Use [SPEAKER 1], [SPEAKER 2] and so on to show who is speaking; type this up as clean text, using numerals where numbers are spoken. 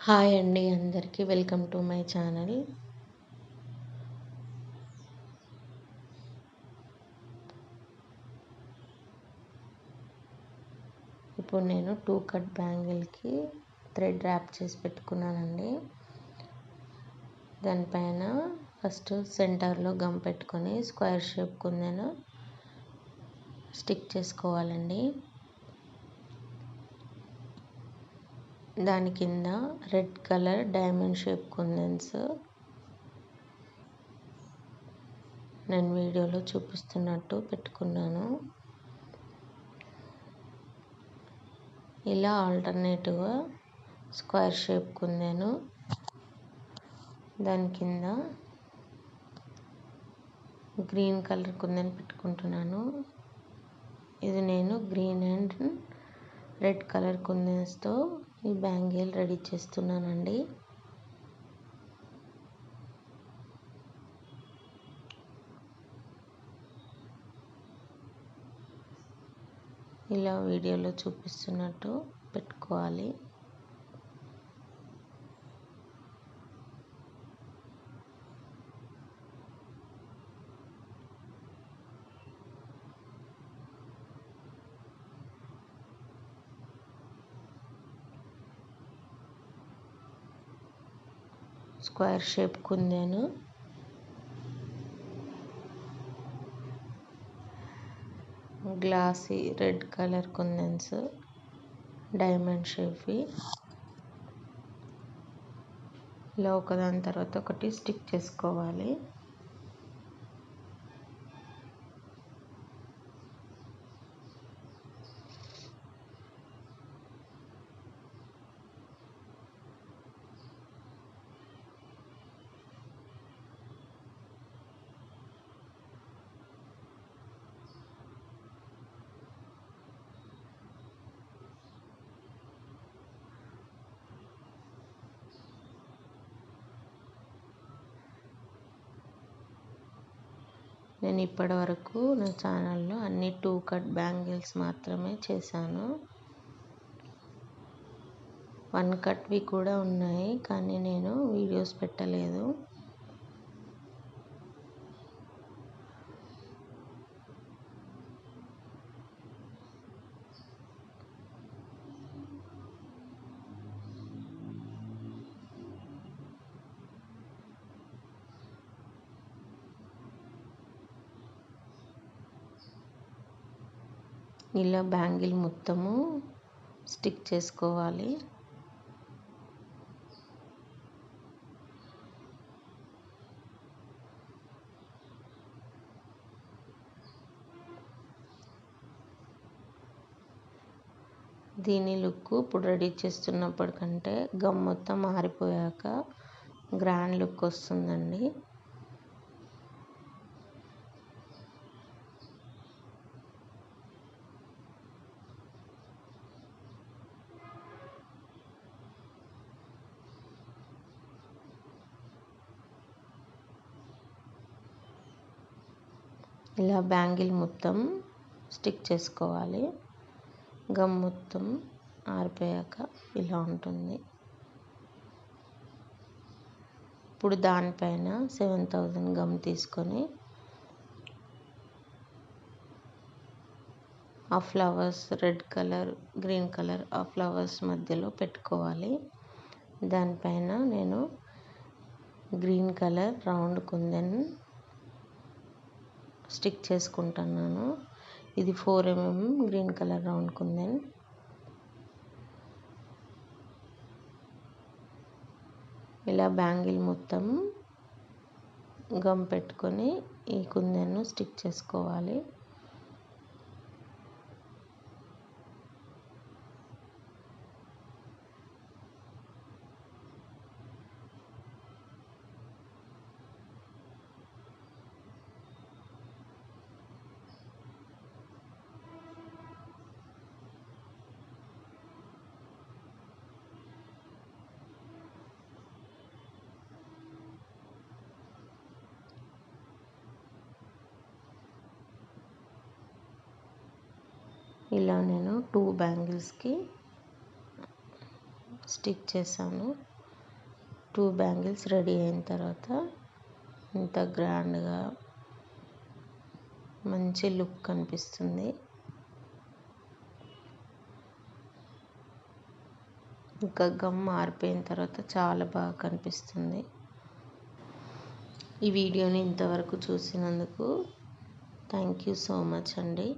[SPEAKER 1] Hi అండి అందరికీ welcome to my channel. ఇప్పుడు నేను 2 కట్ బ్యాంగిల్కి థ్రెడ్ ర్యాప్ చేసి పెట్టుకున్నానండి. దానిపైన ఫస్ట్ సెంటర్లో గమ్ పెట్టుకొని స్క్వేర్ షేప్ కుందను స్టిక్ చేసుకోవాలండి. దాని కింద రెడ్ కలర్ డైమండ్ షేప్ కుందన్స్ నేను వీడియోలో చూపిస్తున్నట్టు పెట్టుకున్నాను. ఇలా ఆల్టర్నేటివ్గా స్క్వేర్ షేప్ కుందను దాని కింద గ్రీన్ కలర్ కుందన్ పెట్టుకుంటున్నాను. ఇది నేను గ్రీన్ అండ్ రెడ్ కలర్ కుందన్స్తో ఈ బ్యాంగిల్ రెడీ చేస్తున్నానండి. ఇలా వీడియోలో చూపిస్తున్నట్టు పెట్టుకోవాలి. Square shape కుందను glossy red colour కుందన్స్ డైమండ్ షేప్ ఇలా ఒకదాని తర్వాత ఒకటి స్టిక్ చేసుకోవాలి. నేను ఇప్పటి వరకు నా ఛానల్లో అన్ని 2 కట్ బ్యాంగిల్స్ మాత్రమే చేశాను. 1 కట్వి కూడా ఉన్నాయి, కానీ నేను వీడియోస్ పెట్టలేదు. ఇలా బ్యాంగిల్ మొత్తము స్టిక్ చేసుకోవాలి. దీని లుక్ ఇప్పుడు రెడీ చేస్తున్నప్పటికంటే గమ్ మొత్తం ఆరిపోయాక గ్రాండ్ లుక్ వస్తుందండి. ఇలా బ్యాంగిల్ మొత్తం స్టిక్ చేసుకోవాలి. గమ్ మొత్తం ఆరిపోయాక ఇలా ఉంటుంది. ఇప్పుడు దానిపైన 7000 గమ్ తీసుకొని ఆ flowers red colour green colour ఆ ఫ్లవర్స్ మధ్యలో పెట్టుకోవాలి. దానిపైన నేను green colour round kundan stick చేసుకుంటున్నాను. ఇది 4 mm green colour round kundan. ఇలా బ్యాంగిల్ మొత్తం గమ్ పెట్టుకొని ఈ కుందన్ను స్టిక్ చేసుకోవాలి. ఇలా నేను 2 బ్యాంగిల్స్కి స్టిక్ చేశాను. 2 బ్యాంగిల్స్ రెడీ అయిన తర్వాత ఇంత గ్రాండ్గా మంచి లుక్ కనిపిస్తుంది. ఇంకా గమ్ ఆరిపోయిన తర్వాత చాలా బాగా కనిపిస్తుంది. ఈ వీడియోని ఇంతవరకు చూసినందుకు థ్యాంక్ యూ సో మచ్ అండి.